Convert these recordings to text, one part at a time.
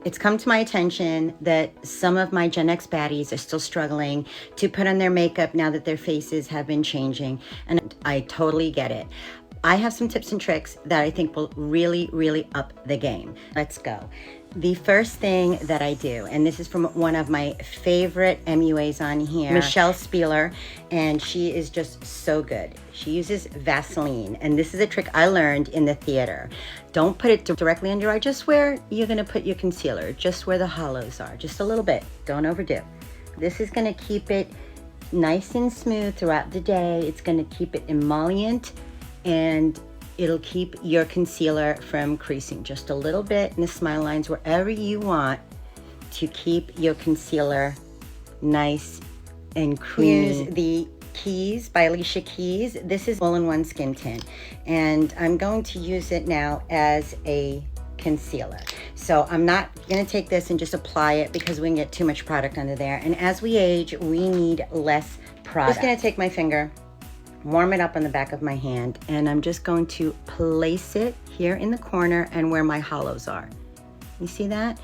It's come to my attention that some of my Gen X baddies are still struggling to put on their makeup now that their faces have been changing, and I totally get it. I have some tips and tricks that I think will really up the game. Let's go. The first thing that I do, and this is from one of my favorite MUAs on here, Michelle Spieler, and she is just so good. She uses Vaseline, and this is a trick I learned in the theater. Don't put it directly under your eye, just where you're gonna put your concealer, just where the hollows are, just a little bit, don't overdo. This is gonna keep it nice and smooth throughout the day. It's gonna keep it emollient, and it'll keep your concealer from creasing just a little bit in the smile lines, wherever you want to keep your concealer nice and creamy. Here's the Keys by Alicia Keys. This is all-in-one skin tint, and I'm going to use it now as a concealer. So I'm not gonna take this and just apply it because we can get too much product under there. And as we age, we need less product. I'm just gonna take my finger, warm it up on the back of my hand, and I'm just going to place it here in the corner and where my hollows are. You see that?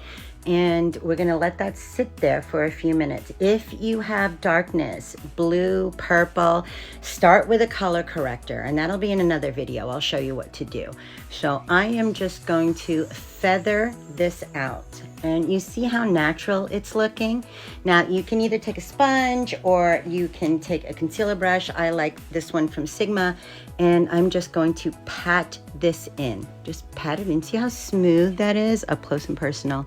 And we're gonna let that sit there for a few minutes. If you have darkness, blue, purple, start with a color corrector, and that'll be in another video. I'll show you what to do. So I am just going to feather this out. And you see how natural it's looking? Now you can either take a sponge or you can take a concealer brush. I like this one from Sigma, and I'm just going to pat this in. Just pat it in. See how smooth that is up close and personal?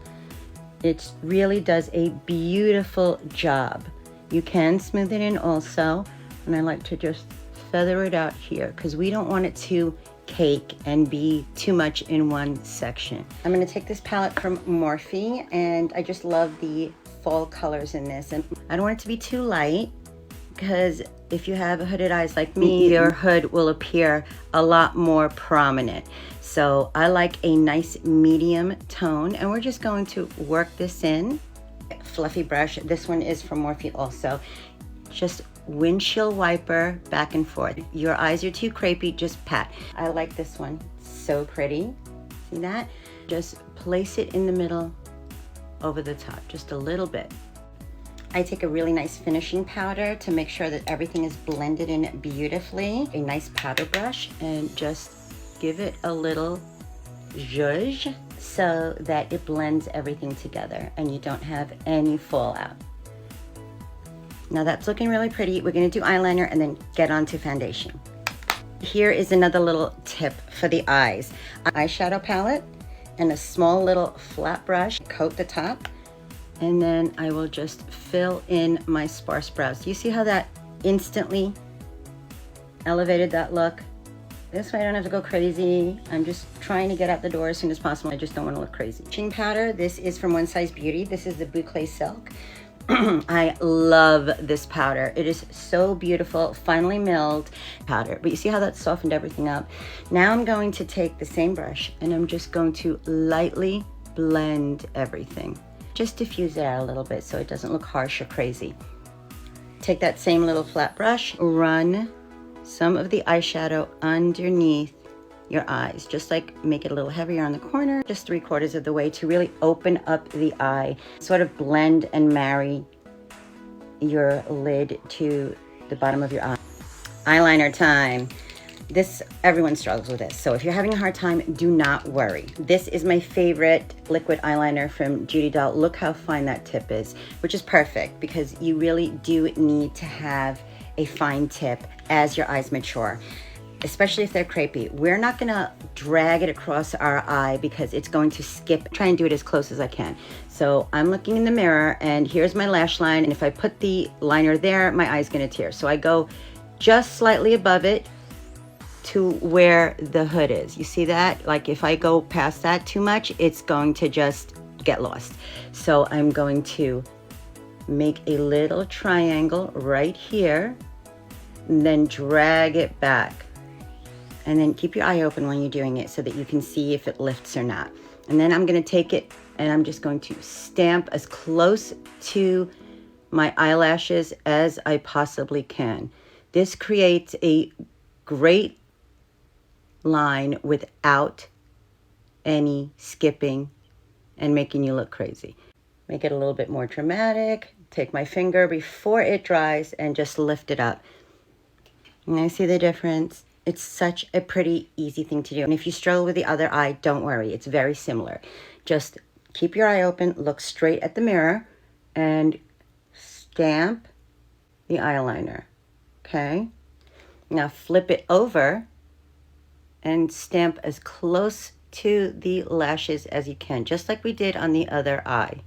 It really does a beautiful job. You can smooth it in also, and I like to just feather it out here because we don't want it to cake and be too much in one section. I'm going to take this palette from Morphe, and I just love the fall colors in this, and I don't want it to be too light because if you have hooded eyes like me, your hood will appear a lot more prominent. So I like a nice medium tone, and we're just going to work this in. Fluffy brush, this one is from Morphe also. Just windshield wiper back and forth. Your eyes are too crepey, just pat. I like this one, so pretty. See that? Just place it in the middle over the top, just a little bit. I take a really nice finishing powder to make sure that everything is blended in beautifully. A nice powder brush, and just give it a little zhuzh so that it blends everything together and you don't have any fallout. Now that's looking really pretty. We're gonna do eyeliner and then get on to foundation. Here is another little tip for the eyes. Eyeshadow palette and a small little flat brush, coat the top, and then I will just fill in my sparse brows. You see how that instantly elevated that look? This way I don't have to go crazy. I'm just trying to get out the door as soon as possible. I just don't want to look crazy. Sheen powder, this is from One Size Beauty. This is the Boucle Silk. I love this powder. It is so beautiful, finely milled powder. But you see how that softened everything up? Now I'm going to take the same brush and I'm just going to lightly blend everything. Just diffuse it out a little bit so it doesn't look harsh or crazy. Take that same little flat brush, run some of the eyeshadow underneath your eyes, just like make it a little heavier on the corner, just 3/4 of the way to really open up the eye, sort of blend and marry your lid to the bottom of your eye. Eyeliner time. This, everyone struggles with this, so if you're having a hard time, do not worry. This is my favorite liquid eyeliner from Judy Doll. Look how fine that tip is, which is perfect because you really do need to have a fine tip as your eyes mature, especially if they're crepey. We're not gonna drag it across our eye because it's going to skip. Try and do it as close as I can. So I'm looking in the mirror and here's my lash line, and if I put the liner there, my eye's gonna tear. So I go just slightly above it to where the hood is. You see that? Like if I go past that too much, it's going to just get lost. So I'm going to make a little triangle right here, and then drag it back. And then keep your eye open when you're doing it so that you can see if it lifts or not. And then I'm gonna take it and I'm just going to stamp as close to my eyelashes as I possibly can. This creates a great line without any skipping and making you look crazy. Make it a little bit more dramatic. Take my finger before it dries and just lift it up. And I see the difference. It's such a pretty easy thing to do. And if you struggle with the other eye, don't worry. It's very similar. Just keep your eye open, look straight at the mirror, and stamp the eyeliner. Okay? Now flip it over and stamp as close to the lashes as you can, just like we did on the other eye.